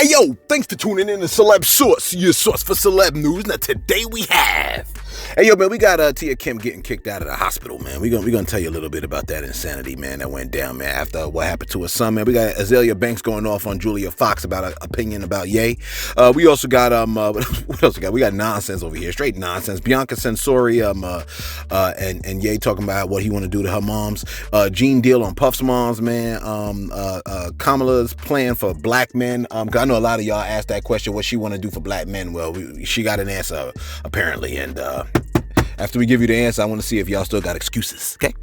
Hey yo, thanks for tuning in to Celeb Source, your source for celeb news. Now today we have, hey yo man, we got Kemp getting kicked out of the hospital, man. We gonna tell you a little bit about that insanity, man, that went down, man, after what happened to her son, man. We got Azealia Banks going off on Julia Fox about an opinion about Ye. We also got what else we got? We got nonsense over here, straight nonsense. Bianca Censori and Ye talking about what he want to do to her moms. Gene Deal on Puff's moms, man. Kamala's plan for black men. I know a lot of y'all asked that question, what she want to do for black men. Well, she got an answer apparently, and after we give you the answer, I want to see if y'all still got excuses, okay?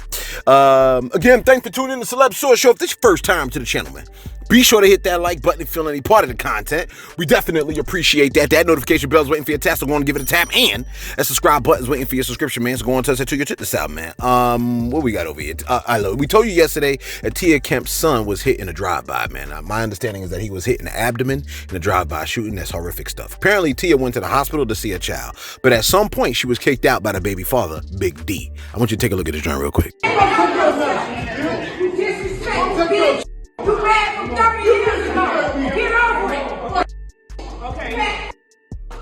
Again, thanks for tuning in to Celeb Source Show. If this is your first time to the channel, man, be sure to hit that like button if you feel any part of the content. We definitely appreciate that. That notification bell is waiting for your tap, so go on and give it a tap. And that subscribe button is waiting for your subscription, man. So go on and touch that to your check this out, man. What we got over here? We told you yesterday that Kemp's son was hit in a drive-by, man. My understanding is that he was hit in the abdomen in a drive-by shooting. That's horrific stuff. Apparently, Tia went to the hospital to see a child, but at some point, she was kicked out by the baby father, Big D. I want you to take a look at this joint real quick. You ran from 30 years ago. Get over it. Okay.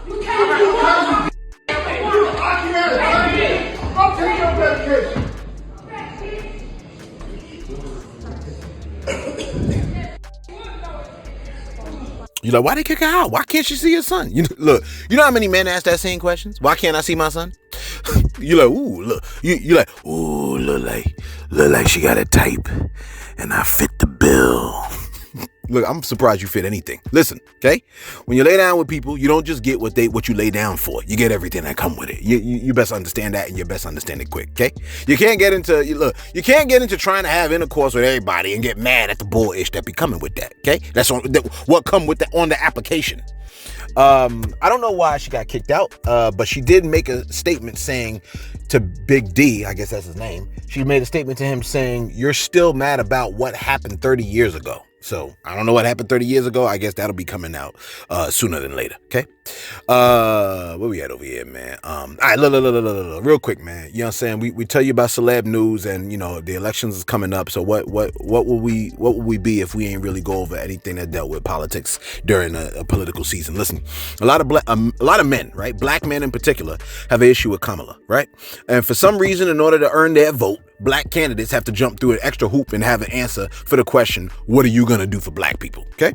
You can't do that. Go take your medication. You're like, why they kick her out? Why can't she see her son? Look, you know how many men ask that same questions? Why can't I see my son? You're like, ooh, look. You're like, ooh, look like she got a type, and I fit the bill. Look, I'm surprised you fit anything. Listen, okay? When you lay down with people, you don't just get what you lay down for. You get everything that come with it. You best understand that, and you best understand it quick, okay? You can't get into trying to have intercourse with everybody and get mad at the bullish that be coming with that, okay? That's what come with that on the application. I don't know why she got kicked out, but she did make a statement saying to Big D, I guess that's his name. She made a statement to him saying, "You're still mad about what happened 30 years ago." So I don't know what happened 30 years ago. I guess that'll be coming out sooner than later. Okay. What we at over here, man? All right, look, real quick, man. You know what I'm saying? We tell you about celeb news, and you know the elections is coming up. So what will we be if we ain't really go over anything that dealt with politics during a political season? Listen, a lot of men, right? Black men in particular, have an issue with Kamala, right? And for some reason, in order to earn their vote, black candidates have to jump through an extra hoop and have an answer for the question, what are you going to do for black people? Okay.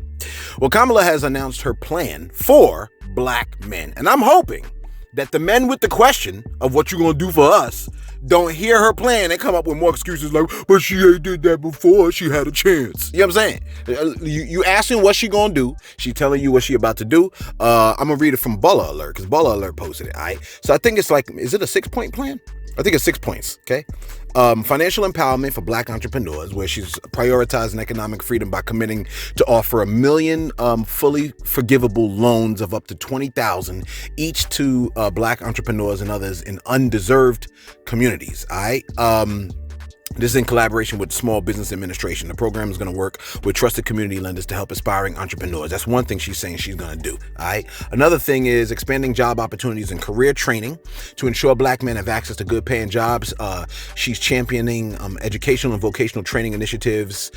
Well, Kamala has announced her plan for black men. And I'm hoping that the men with the question of what you going to do for us don't hear her plan and come up with more excuses like, but she ain't did that before. She had a chance. You know what I'm saying? You asking what she going to do. She telling you what she about to do. I'm going to read it from Baller Alert because Baller Alert posted it. All right. So I think it's like, is it a 6-point plan? I think it's 6 points, okay? Financial empowerment for black entrepreneurs, where she's prioritizing economic freedom by committing to offer 1 million fully forgivable loans of up to $20,000 each to black entrepreneurs and others in undeserved communities, all right? This is in collaboration with Small Business Administration. The program is going to work with trusted community lenders to help aspiring entrepreneurs. That's one thing she's saying she's going to do. All right. Another thing is expanding job opportunities and career training to ensure black men have access to good paying jobs. She's championing educational and vocational training initiatives,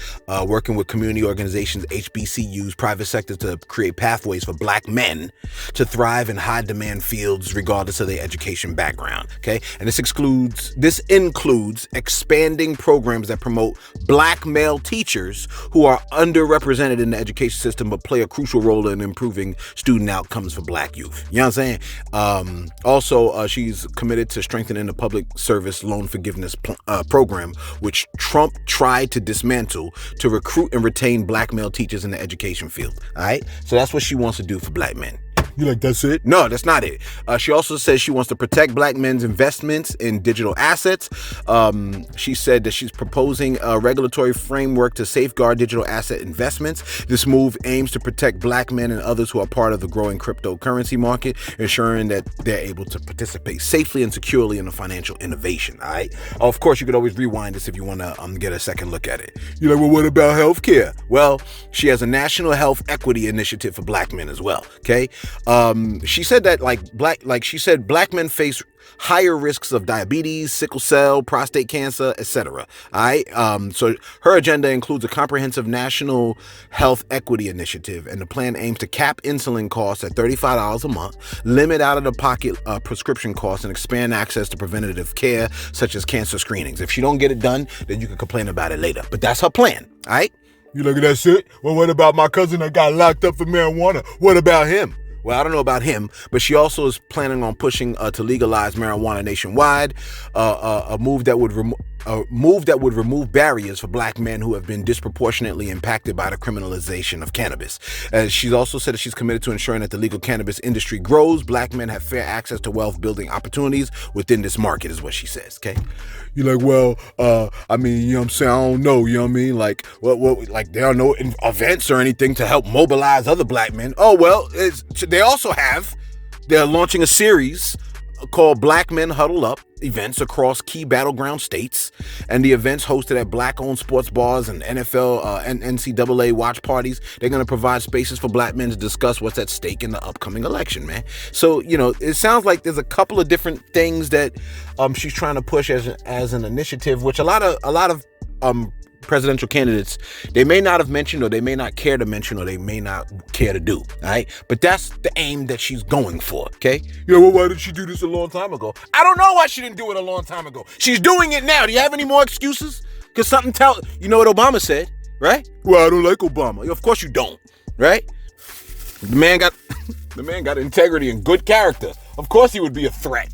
working with community organizations, HBCUs, private sector to create pathways for black men to thrive in high demand fields regardless of their education background. Okay. And this includes expanding programs that promote black male teachers who are underrepresented in the education system but play a crucial role in improving student outcomes for black youth. You know what I'm saying? Also, she's committed to strengthening the public service loan forgiveness program, which Trump tried to dismantle to recruit and retain black male teachers in the education field. All right? So that's what she wants to do for black men. You like, that's it? No, that's not it. She also says she wants to protect black men's investments in digital assets. She said that she's proposing a regulatory framework to safeguard digital asset investments. This move aims to protect black men and others who are part of the growing cryptocurrency market, ensuring that they're able to participate safely and securely in the financial innovation. All right. Of course, you could always rewind this if you want to get a second look at it. You're like, well, what about healthcare? Well, she has a national health equity initiative for black men as well. Okay. She said that black men face higher risks of diabetes, sickle cell, prostate cancer, etc. All right. So her agenda includes a comprehensive national health equity initiative, and the plan aims to cap insulin costs at $35 a month, limit out-of-the-pocket prescription costs, and expand access to preventative care such as cancer screenings. If she don't get it done, then you can complain about it later. But that's her plan. All right. You look at that shit. Well, what about my cousin that got locked up for marijuana? What about him? Well, I don't know about him, but she also is planning on pushing to legalize marijuana nationwide, a move that would remove barriers for black men who have been disproportionately impacted by the criminalization of cannabis. She's also said that she's committed to ensuring that the legal cannabis industry grows. Black men have fair access to wealth building opportunities within this market, is what she says. Okay. You're like, well, I mean, you know what I'm saying? I don't know, you know what I mean? Like, what, like, there are no events or anything to help mobilize other black men. Oh, well, they're launching a series called Black Men Huddle Up events across key battleground states, and the events hosted at black-owned sports bars and NFL and NCAA watch parties. They're going to provide spaces for black men to discuss what's at stake in the upcoming election, man. So, you know, it sounds like there's a couple of different things that she's trying to push as an initiative, which a lot of presidential candidates, they may not have mentioned, or they may not care to mention, or they may not care to do. All right, but that's the aim that she's going for. Okay. Yeah. Well, why did she do this a long time ago? I don't know why she didn't do it a long time ago. She's doing it now. Do you have any more excuses? Because you know what Obama said, right? Well, I don't like Obama. Of course you don't, right? The man got integrity and good character. Of course he would be a threat.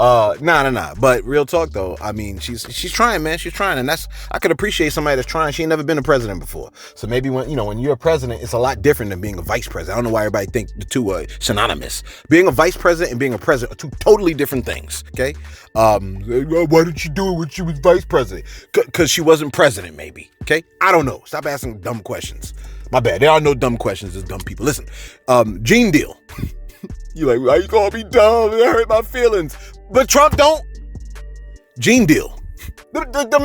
Nah. But real talk though, I mean, she's trying, man. She's trying, and I could appreciate somebody that's trying. She ain't never been a president before, so maybe when you're a president, it's a lot different than being a vice president. I don't know why everybody think the two are synonymous. Being a vice president and being a president are two totally different things. Okay. Why did she do it when she was vice president? Because she wasn't president, maybe. Okay. I don't know. Stop asking dumb questions. My bad. There are no dumb questions. There's dumb people. Listen. Gene Deal. You like, why you call me dumb? It hurt my feelings. But Trump don't. Gene Deal. The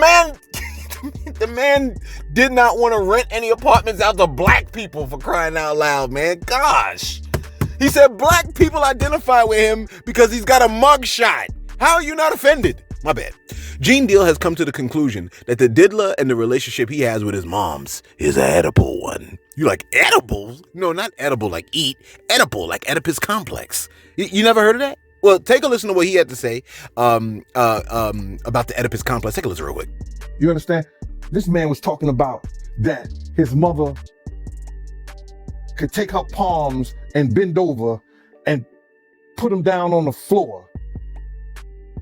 man did not want to rent any apartments out to black people, for crying out loud, man. Gosh. He said black people identify with him because he's got a mugshot. How are you not offended? My bad. Gene Deal has come to the conclusion that the diddler and the relationship he has with his moms is an edible one. You like edibles? No, not edible like eat. Edible like Oedipus complex. You never heard of that? Well, take a listen to what he had to say about the Oedipus complex. Take a listen real quick. You understand? This man was talking about that his mother could take her palms and bend over and put them down on the floor.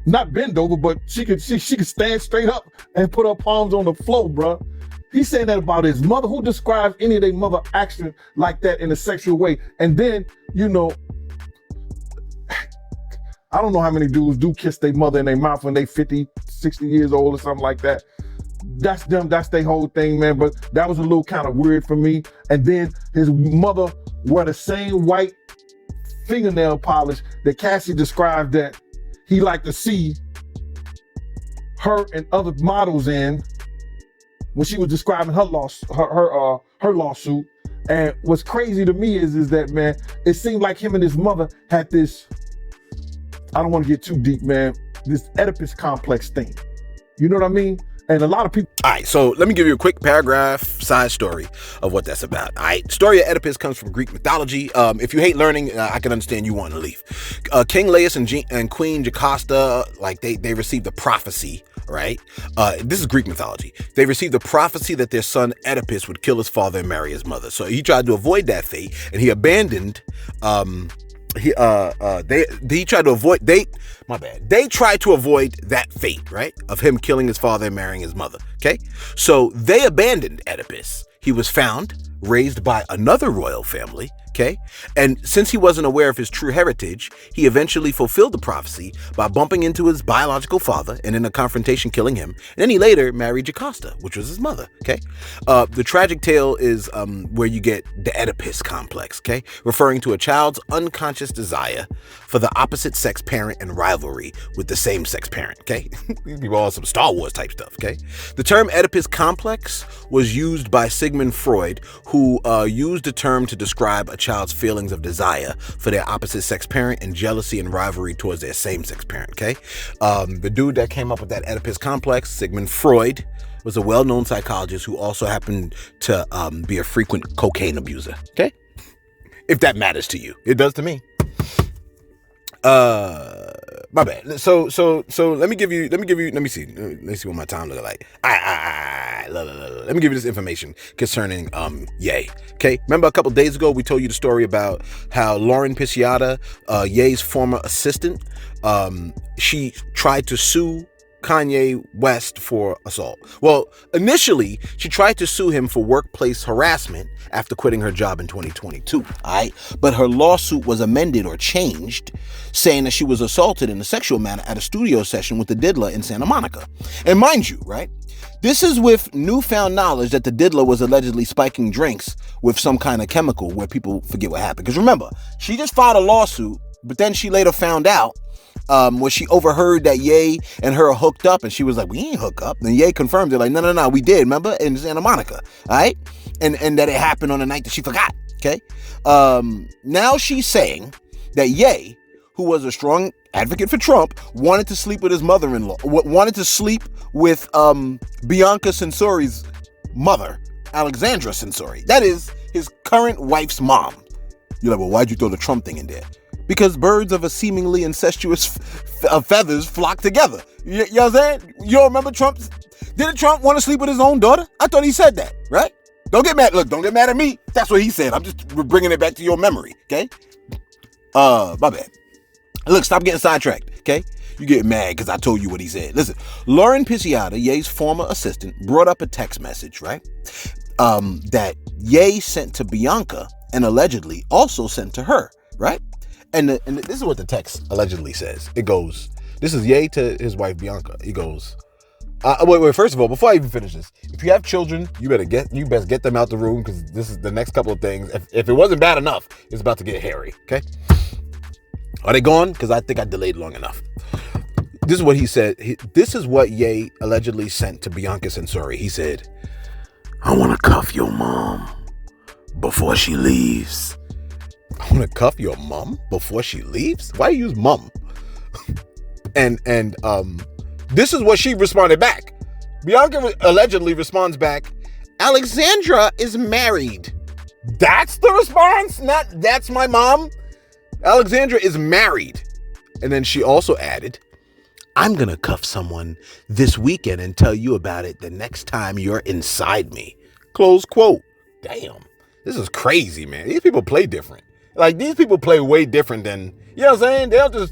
Not bend over, but she could stand straight up and put her palms on the floor, bro. He's saying that about his mother. Who describes any of their mother action like that in a sexual way? And then, you know, I don't know how many dudes do kiss their mother in their mouth when they 50, 60 years old or something like that. That's them. That's their whole thing, man. But that was a little kind of weird for me. And then his mother wore the same white fingernail polish that Cassie described that he liked to see her and other models in when she was describing her lawsuit. And what's crazy to me is that, man, it seemed like him and his mother had this, I don't want to get too deep, man, this Oedipus complex thing. You know what I mean? And a lot of people... All right, so let me give you a quick paragraph side story of what that's about. All right, story of Oedipus comes from Greek mythology. If you hate learning, I can understand you wanting to leave. King Laius and Queen Jocasta, like they received a prophecy, right? This is Greek mythology. They received a prophecy that their son Oedipus would kill his father and marry his mother. So he tried to avoid that fate, and he abandoned... They tried to avoid that fate, right? Of him killing his father and marrying his mother. Okay. So they abandoned Oedipus. He was found, raised by another royal family. Okay. And since he wasn't aware of his true heritage, he eventually fulfilled the prophecy by bumping into his biological father and in a confrontation killing him. And then he later married Jocasta, which was his mother. Okay. The tragic tale is where you get the Oedipus complex. Okay. Referring to a child's unconscious desire for the opposite sex parent and rivalry with the same sex parent. Okay. These people all some Star Wars type stuff. Okay. The term Oedipus complex was used by Sigmund Freud, who used the term to describe a child's feelings of desire for their opposite sex parent and jealousy and rivalry towards their same-sex parent, okay? The dude that came up with that Oedipus complex, Sigmund Freud, was a well-known psychologist who also happened to be a frequent cocaine abuser, okay? If that matters to you. It does to me. My bad. So let me see what my time looks like. Let me give you this information concerning Ye. Okay, remember a couple days ago we told you the story about how Lauren Pisciata, Ye's former assistant, she tried to sue Kanye West for assault. Well, initially, she tried to sue him for workplace harassment after quitting her job in 2022, all right? But her lawsuit was amended or changed, saying that she was assaulted in a sexual manner at a studio session with the Diddler in Santa Monica. And mind you, right, this is with newfound knowledge that the Diddler was allegedly spiking drinks with some kind of chemical where people forget what happened. Because remember, she just filed a lawsuit, but then she later found out when she overheard that Ye and her hooked up, and she was like, we ain't hook up. And Ye confirmed it, like, no, we did, remember? In Santa Monica, all right? And that it happened on the night that she forgot, okay? Now she's saying that Ye, who was a strong advocate for Trump, wanted to sleep with his mother-in-law, wanted to sleep with Bianca Censori's mother, Alexandra Censori. That is his current wife's mom. You're like, well, why'd you throw the Trump thing in there? Because birds of a seemingly incestuous feathers flock together. You know what I'm saying? You don't remember Trump? Didn't Trump want to sleep with his own daughter? I thought he said that, right? Don't get mad. Look, don't get mad at me. That's what he said. I'm just bringing it back to your memory, okay? My bad. Look, stop getting sidetracked, okay? You get mad because I told you what he said. Listen, Lauren Pisciata, Ye's former assistant, brought up a text message, right? That Ye sent to Bianca and allegedly also sent to her, right? And this is what the text allegedly says. It goes, this is Ye to his wife Bianca. He goes, wait, first of all, before I even finish this, if you have children, you best get them out the room, because this is the next couple of things. If it wasn't bad enough, it's about to get hairy, okay? Are they gone? Because I think I delayed long enough. This is what he said. This is what Ye allegedly sent to Bianca Censori. He said, I want to cuff your mom before she leaves. I want to cuff your mom before she leaves? Why you use mom? and this is what she responded back. Bianca allegedly responds back, Alexandra is married. That's the response? Not, that's my mom? Alexandra is married. And then she also added, I'm going to cuff someone this weekend and tell you about it the next time you're inside me. Close quote. Damn. This is crazy, man. These people play different. Like, these people play way different than, you know what I'm saying?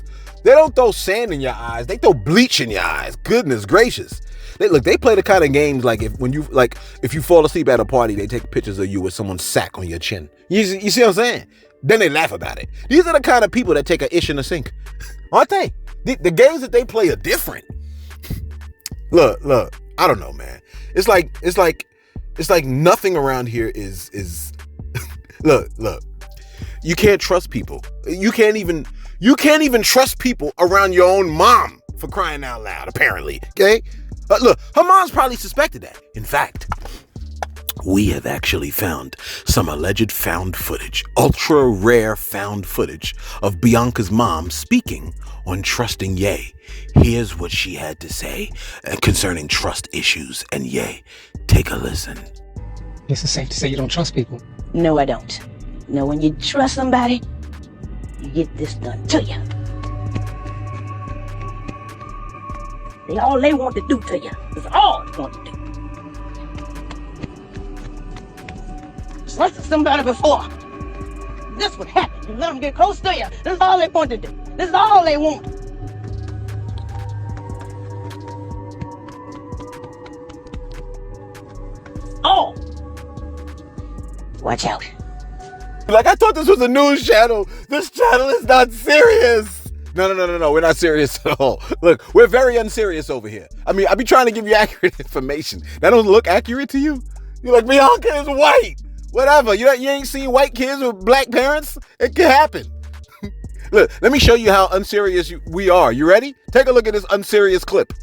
They don't throw sand in your eyes. They throw bleach in your eyes. Goodness gracious. They play the kind of games like if you fall asleep at a party, they take pictures of you with someone's sack on your chin. You see what I'm saying? Then they laugh about it. These are the kind of people that take an ish in the sink. Aren't they? The games that they play are different. Look, I don't know, man. It's like nothing around here is look. You can't trust people. You can't even trust people around your own mom, for crying out loud, apparently. Okay? Look, her mom's probably suspected that. In fact, we have actually found some alleged found footage, ultra rare found footage of Bianca's mom speaking on trusting Ye. Here's what she had to say concerning trust issues and Ye. Take a listen. Is it safe to say you don't trust people? No, I don't. No, when you trust somebody, you get this done to you. All they want to do to you is all they want to do. Trust somebody before this would happen. You let them get close to you. This is all they want to do. This is all they want. Oh! Watch out. Like, I thought this was a news channel. This channel is not serious. No. We're not serious at all. Look, we're very unserious over here. I mean, I be trying to give you accurate information. That don't look accurate to you? You're like, Bianca is white. Whatever. You ain't seen white kids with black parents? It can happen. Look, let me show you how unserious we are. You ready? Take a look at this unserious clip.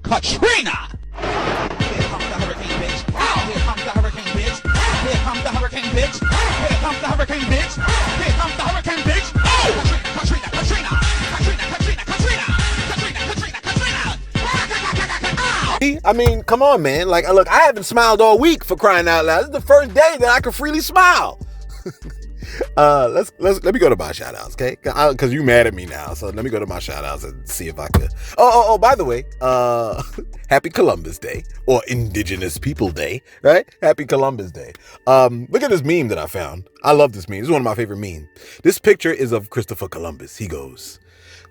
Katrina! Here comes the hurricane, bitch. Here comes the hurricane, bitch. Here comes the hurricane, bitch. Here comes the hurricane, bitch. Here comes the hurricane, bitch. Oh! Katrina, Katrina, Katrina, Katrina, Katrina, Katrina, Katrina, Katrina. I mean, come on, man. Like, look, I haven't smiled all week, for crying out loud. This is the first day that I can freely smile. Let me go to my shout outs, okay? Because you mad at me now, so let me go to my shout outs and see if I could. Oh, by the way, happy Columbus Day, or Indigenous People Day, right? Happy Columbus Day. Look at this meme that I found. I love this meme. This is one of my favorite memes. This picture is of Christopher Columbus. He goes,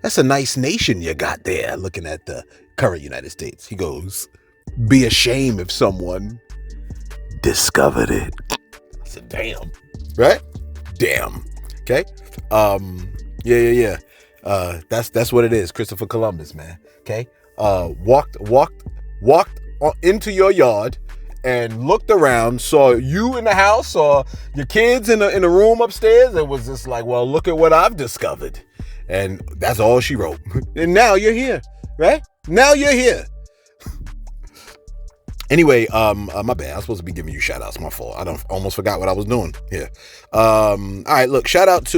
"That's a nice nation you got there," looking at the current United States. He goes, "Be ashamed if someone discovered it." I said, damn, right? Damn. Okay. Yeah. That's what it is. Christopher Columbus, man. Okay. Walked into your yard and looked around, saw you in the house, saw your kids in the room upstairs, and was just like, well, look at what I've discovered. And that's all she wrote. And now you're here, right? Now you're here. Anyway, my bad. I was supposed to be giving you shout outs. My fault. I almost forgot what I was doing here. All right, look, first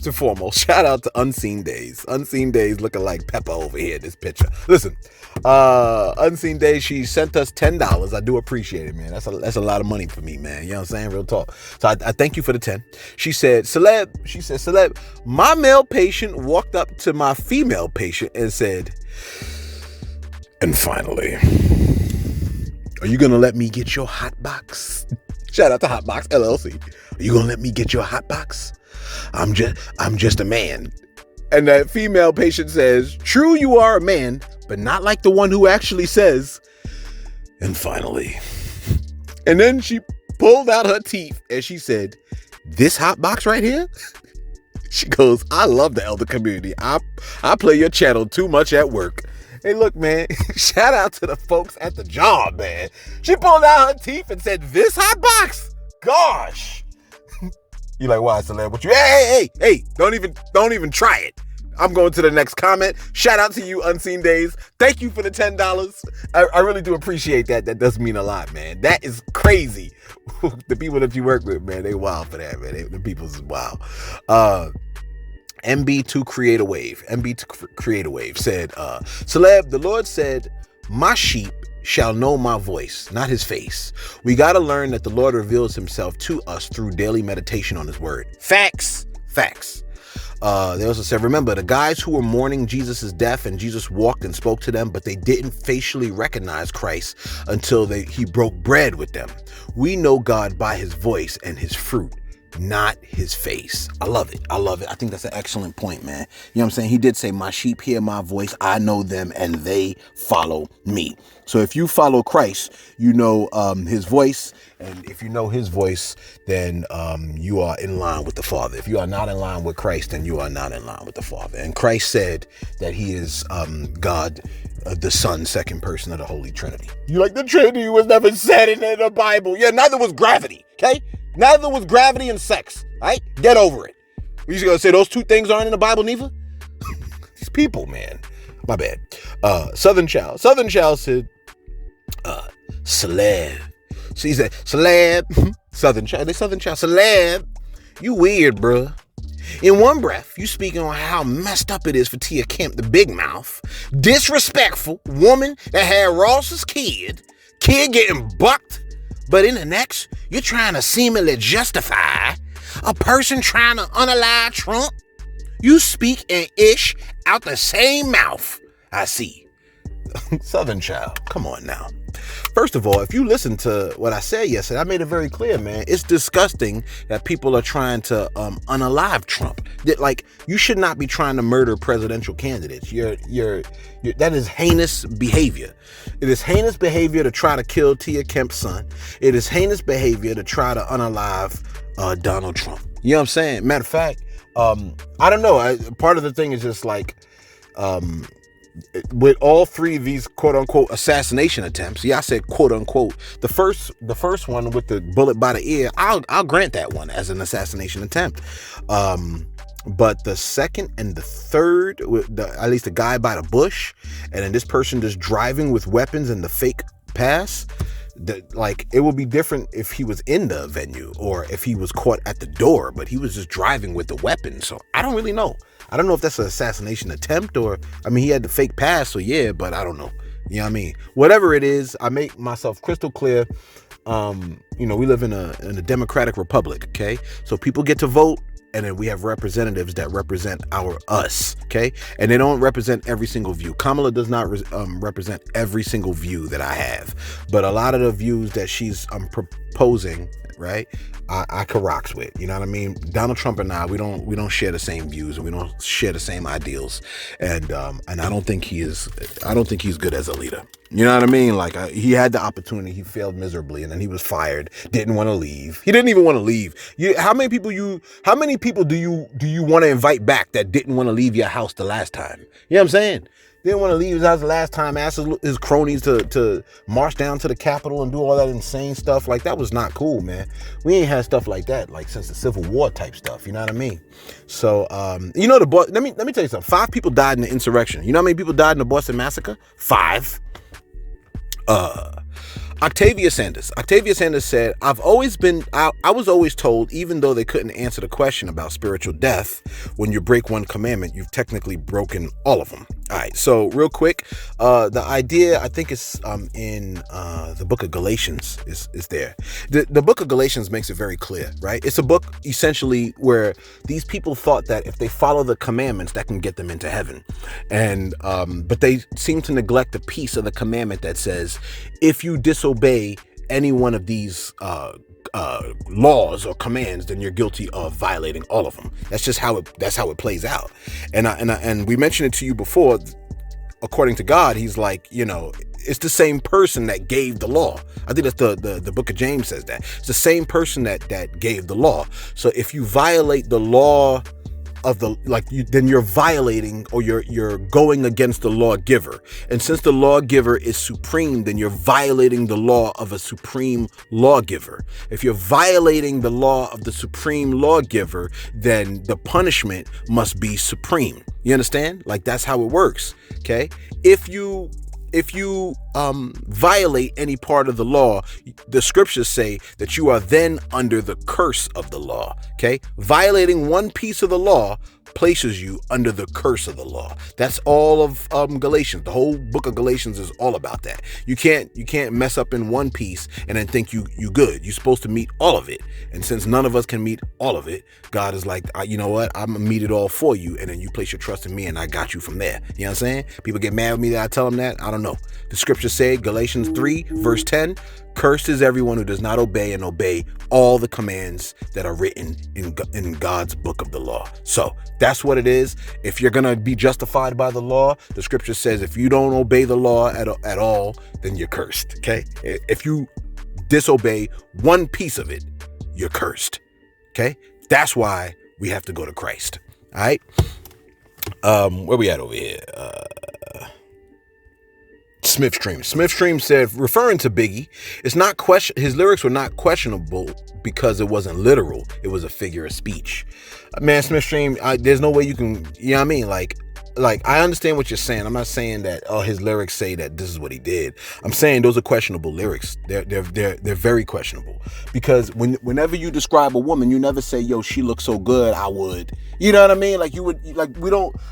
and foremost, shout out to Unseen Days. Unseen Days looking like Peppa over here in this picture. Listen, Unseen Days, she sent us $10. I do appreciate it, man. That's a lot of money for me, man. You know what I'm saying? Real talk. So I thank you for the 10. She said, Celeb, my male patient walked up to my female patient and said, "And finally, are you gonna let me get your hot box?" Shout out to Hot Box LLC. "Are you gonna let me get your hot box? I'm just a man." And that female patient says, "True, you are a man, but not like the one who actually says, 'And finally.'" And then she pulled out her teeth and she said, "This hot box right here?" She goes, "I love the elder community. I play your channel too much at work." Hey, look, man, shout out to the folks at the job, man. She pulled out her teeth and said, "This hot box? Gosh." You like, why, Celeb? What you? Hey, don't even try it. I'm going to the next comment. Shout out to you, Unseen Days. Thank you for the $10. I really do appreciate that. That does mean a lot, man. That is crazy. The people that you work with, man, they wild for that, man. The people's wild. MB2 Create a Wave said, "Celeb, the Lord said, 'My sheep shall know my voice, not his face.' We got to learn that the Lord reveals himself to us through daily meditation on his word." Facts. They also said, "Remember, the guys who were mourning Jesus' death and Jesus walked and spoke to them, but they didn't facially recognize Christ until he broke bread with them. We know God by his voice and his fruit, not his face." I love it. I think that's an excellent point, man. You know what I'm saying? He did say, "My sheep hear my voice. I know them and they follow me." So if you follow Christ, you know his voice. And if you know his voice, then you are in line with the Father. If you are not in line with Christ, then you are not in line with the Father. And Christ said that he is God, the Son, second person of the Holy Trinity. You like, the Trinity was never said in the Bible. Yeah, neither was gravity, okay? Neither was gravity and sex, right? Get over it. We just gonna say those two things aren't in the Bible neither? These people, man. My bad. Southern Child said, "Celeb." So he said, "Celeb." Southern Child, "Celeb, you weird, bruh. In one breath, you speaking on how messed up it is for Tia Kemp, the big mouth, disrespectful woman that had Ross's kid getting bucked. But in the next, you're trying to seemingly justify a person trying to unalive Trump. You speak an ish out the same mouth. I see." Southern Child, come on now. First of all, if you listen to what I said yesterday, I made it very clear, man. It's disgusting that people are trying to unalive Trump. Like, you should not be trying to murder presidential candidates. That is heinous behavior. It is heinous behavior to try to kill Tia Kemp's son. It is heinous behavior to try to unalive Donald Trump. You know what I'm saying? Matter of fact, I don't know. Part of the thing is just like, with all three of these quote unquote assassination attempts, yeah, I said quote unquote. The first one with the bullet by the ear, I'll grant that one as an assassination attempt. But the second and the third, at least the guy by the bush, and then this person just driving with weapons and the fake pass, Like, it would be different if he was in the venue or if he was caught at the door, but he was just driving with the weapon. So I don't really know. I don't know if that's an assassination attempt or, I mean, he had the fake pass, so yeah, but I don't know. You know what I mean? Whatever it is, I make myself crystal clear. You know, we live in a democratic republic, okay? So people get to vote, and then we have representatives that represent us, okay? And they don't represent every single view. Kamala does not represent every single view that I have, but a lot of the views that she's proposing, right, I can rocks with. You know what I mean? Donald Trump and I, we don't share the same views, and we don't share the same ideals, and I don't think he's good as a leader. You know what I mean? Like, he had the opportunity, he failed miserably, and then he was fired. Didn't want to leave. He didn't even want to leave. How many people do you want to invite back that didn't want to leave your house the last time? You know what I'm saying? Didn't want to leave his house the last time. Asked his cronies to march down to the Capitol and do all that insane stuff. Like, that was not cool, man. We ain't had stuff like that, like, since the Civil War type stuff. You know what I mean? So, you know, let me tell you something. 5 people died in the insurrection. You know how many people died in the Boston Massacre? 5. Octavia Sanders said, I was always told, even though they couldn't answer the question about spiritual death, when you break one commandment, you've technically broken all of them. All right, so real quick, the idea, I think it's in the book of Galatians is there. The book of Galatians makes it very clear, right? It's a book essentially where these people thought that if they follow the commandments, that can get them into heaven. And but they seem to neglect the piece of the commandment that says, if you disobey any one of these laws or commands, then you're guilty of violating all of them. That's how it plays out. And we mentioned it to you before. According to God, he's like, you know, it's the same person that gave the law. I think that's the book of James says that. It's the same person that gave the law. So if you violate the law of then you're violating, or you're going against the lawgiver. And since the lawgiver is supreme, then you're violating the law of a supreme lawgiver. If you're violating the law of the supreme lawgiver, then the punishment must be supreme. You understand? Like, that's how it works. Okay? If you violate any part of the law, the scriptures say that you are then under the curse of the law. Okay? Violating one piece of the law places you under the curse of the law. That's all of Galatians. The whole book of Galatians is all about that. You can't mess up in one piece and then think you good. You're supposed to meet all of it. And since none of us can meet all of it, God is like, you know what? I'm gonna meet it all for you, and then you place your trust in me, and I got you from there. You know what I'm saying? People get mad with me that I tell them that. I don't know. The scriptures say, Galatians 3 verse 10, cursed is everyone who does not obey all the commands that are written in God's book of the law. So that's what it is. If you're going to be justified by the law, the scripture says if you don't obey the law at all, then you're cursed. Okay? If you disobey one piece of it, you're cursed. Okay? That's why we have to go to Christ. All right? Where we at over here? Smithstream said, referring to Biggie, his lyrics were not questionable because it wasn't literal. It was a figure of speech. Man, Smithstream, there's no way you can, you know what I mean? Like, I understand what you're saying. I'm not saying that, his lyrics say that this is what he did. I'm saying those are questionable lyrics. They're very questionable, because whenever you describe a woman, you never say, yo, she looks so good, I would. You know what I mean? Like, you would, like,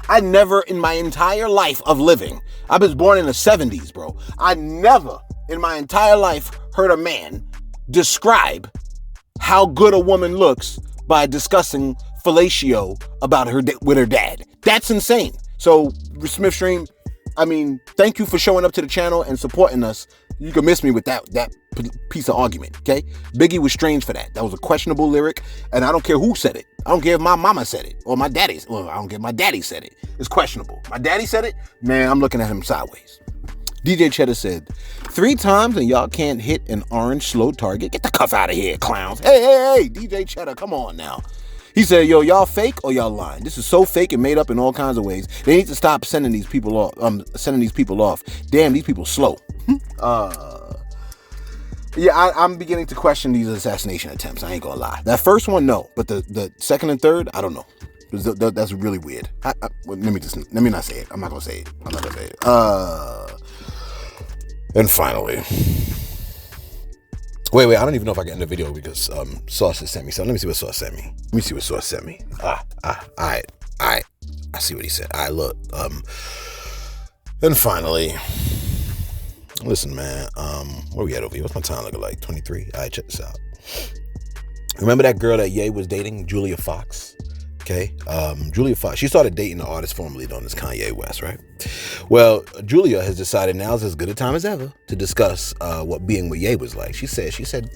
I never in my entire life of living, I was born in the 70s, bro. I never in my entire life heard a man describe how good a woman looks by discussing fellatio about her with her dad. That's insane. So, Smithstream, I mean, thank you for showing up to the channel and supporting us. You can miss me with that piece of argument, okay? Biggie was strange for that. That was a questionable lyric, and I don't care who said it. I don't care if my mama said it or my daddy's. Well, I don't care if my daddy said it. It's questionable. My daddy said it, man, I'm looking at him sideways. DJ Cheddar said, 3 times and y'all can't hit an orange slow target. Get the cuff out of here, clowns. Hey, DJ Cheddar, come on now. He said, yo, y'all fake or y'all lying? This is so fake and made up in all kinds of ways. They need to stop sending these people off. Damn, these people slow. Yeah, I'm beginning to question these assassination attempts. I ain't gonna lie. That first one, no. But the second and third, I don't know. That's really weird. Let me not say it. I'm not gonna say it. And finally, Wait, I don't even know if I can end the video because Sauce has sent me something. Let me see what Sauce sent me. Alright. I see what he said. Alright, look. And finally, listen, man, where we at over here? What's my time looking like? 23? Alright, check this out. Remember that girl that Ye was dating, Julia Fox? Okay, Julia Fox, she started dating the artist formerly known as Kanye West, right? Well, Julia has decided now's as good a time as ever to discuss what being with Ye was like. She said,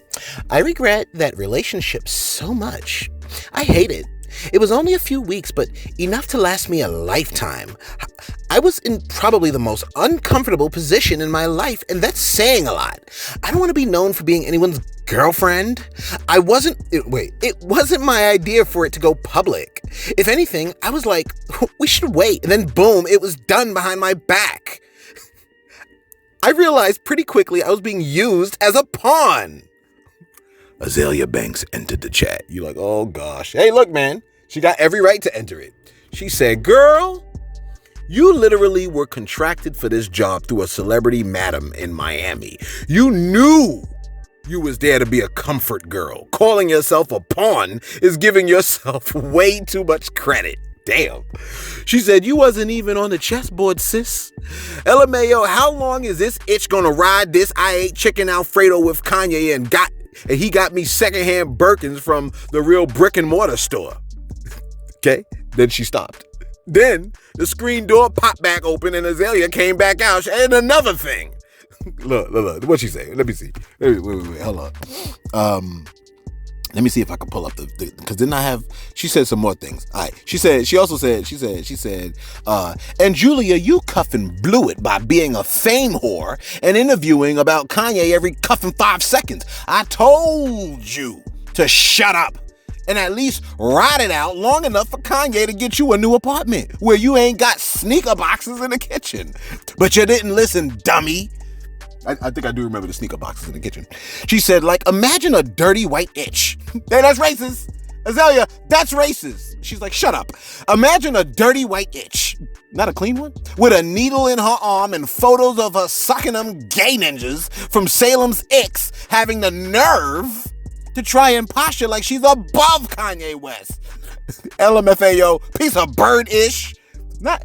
I regret that relationship so much. I hate it. It was only a few weeks, but enough to last me a lifetime. I was in probably the most uncomfortable position in my life, and that's saying a lot. I don't want to be known for being anyone's girlfriend. It wasn't my idea for it to go public. If anything, I was like, we should wait, and then boom, it was done behind my back. I realized pretty quickly I was being used as a pawn. Azealia Banks entered the chat. You're like, oh gosh. Hey, look, man. She got every right to enter it. She said, girl, you literally were contracted for this job through a celebrity madam in Miami. You knew you was there to be a comfort girl. Calling yourself a pawn is giving yourself way too much credit. Damn. She said, you wasn't even on the chessboard, sis. LMAO, how long is this itch gonna ride this I ate chicken Alfredo with Kanye and he got me secondhand Birkins from the real brick and mortar store? Okay, then she stopped. Then the screen door popped back open and Azealia came back out. And another thing. Look, what'd she say? Let me see. Wait, hold on. Let me see if I can pull up because didn't I have, she said some more things. All right. She said, and Julia, you cuffing blew it by being a fame whore and interviewing about Kanye every cuffing 5 seconds. I told you to shut up and at least ride it out long enough for Kanye to get you a new apartment where you ain't got sneaker boxes in the kitchen. But you didn't listen, dummy. I think I do remember the sneaker boxes in the kitchen. She said, like, imagine a dirty white itch. Hey, that's racist. Azealia, that's racist. She's like, shut up. Imagine a dirty white itch. Not a clean one? With a needle in her arm and photos of her sucking them gay ninjas from Salem's X having the nerve to try and posture like she's above Kanye West. LMFAO, piece of bird-ish. Not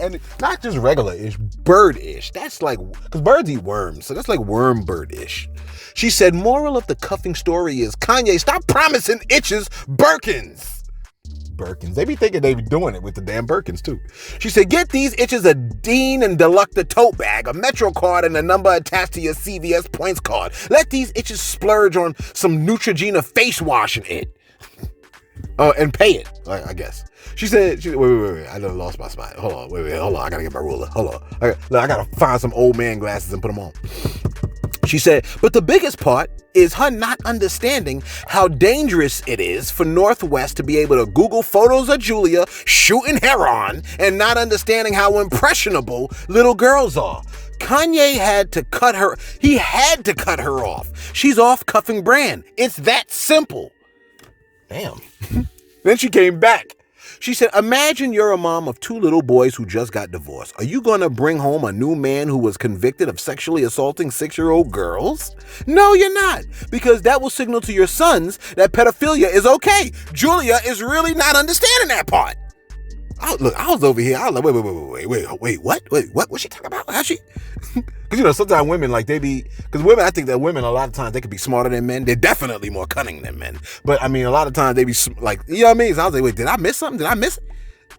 just regular-ish, bird-ish. That's like, because birds eat worms, so that's like worm bird-ish. She said, moral of the cuffing story is, Kanye, stop promising itches Birkins. They be thinking they be doing it with the damn Birkins, too. She said, get these itches a Dean and Deluxe tote bag, a Metro card, and a number attached to your CVS points card. Let these itches splurge on some Neutrogena face wash and it. And pay it, I guess. She said, wait, I done lost my spot. Hold on, wait, hold on. I gotta get my ruler. Hold on. I gotta find some old man glasses and put them on. She said, but the biggest part is her not understanding how dangerous it is for Northwest to be able to Google photos of Julia shooting heroin and not understanding how impressionable little girls are. Kanye had to cut her. He had to cut her off. She's off cuffing brand. It's that simple. Damn. Then she came back. She said, imagine you're a mom of 2 little boys who just got divorced. Are you going to bring home a new man who was convicted of sexually assaulting 6-year-old girls? No, you're not. Because that will signal to your sons that pedophilia is okay. Julia is really not understanding that part. Look, I was over here. I was like, wait, what? What's she talking about? How's she? Because, sometimes women, like, because women, I think that women, a lot of times, they could be smarter than men. They're definitely more cunning than men. But, I mean, a lot of times, they be, like, you know what I mean? So I was like, wait, did I miss something? Did I miss it?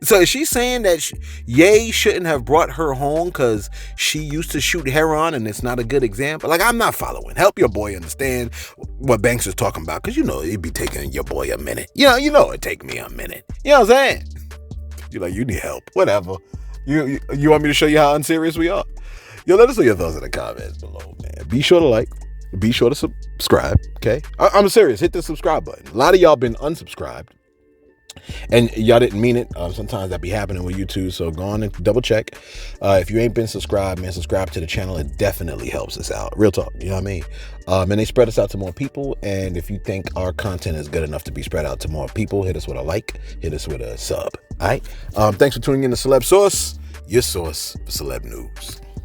So is she saying that Ye shouldn't have brought her home because she used to shoot heroin and it's not a good example? Like, I'm not following. Help your boy understand what Banks is talking about, because, it'd be taking your boy a minute. You know it'd take me a minute. You know what I'm saying? You're like, you need help. Whatever. You want me to show you how unserious we are? Let us know your thoughts in the comments below, man. Be sure to like. Be sure to subscribe, okay? I'm serious. Hit the subscribe button. A lot of y'all been unsubscribed. And y'all didn't mean it. Sometimes that be happening with YouTube, so go on and double check. If you ain't been subscribed, man, subscribe to the channel. It definitely helps us out. Real talk, you know what I mean? And they spread us out to more people. And if you think our content is good enough to be spread out to more people, hit us with a like, hit us with a sub. All right? Thanks for tuning in to Celeb Source, your source for celeb news.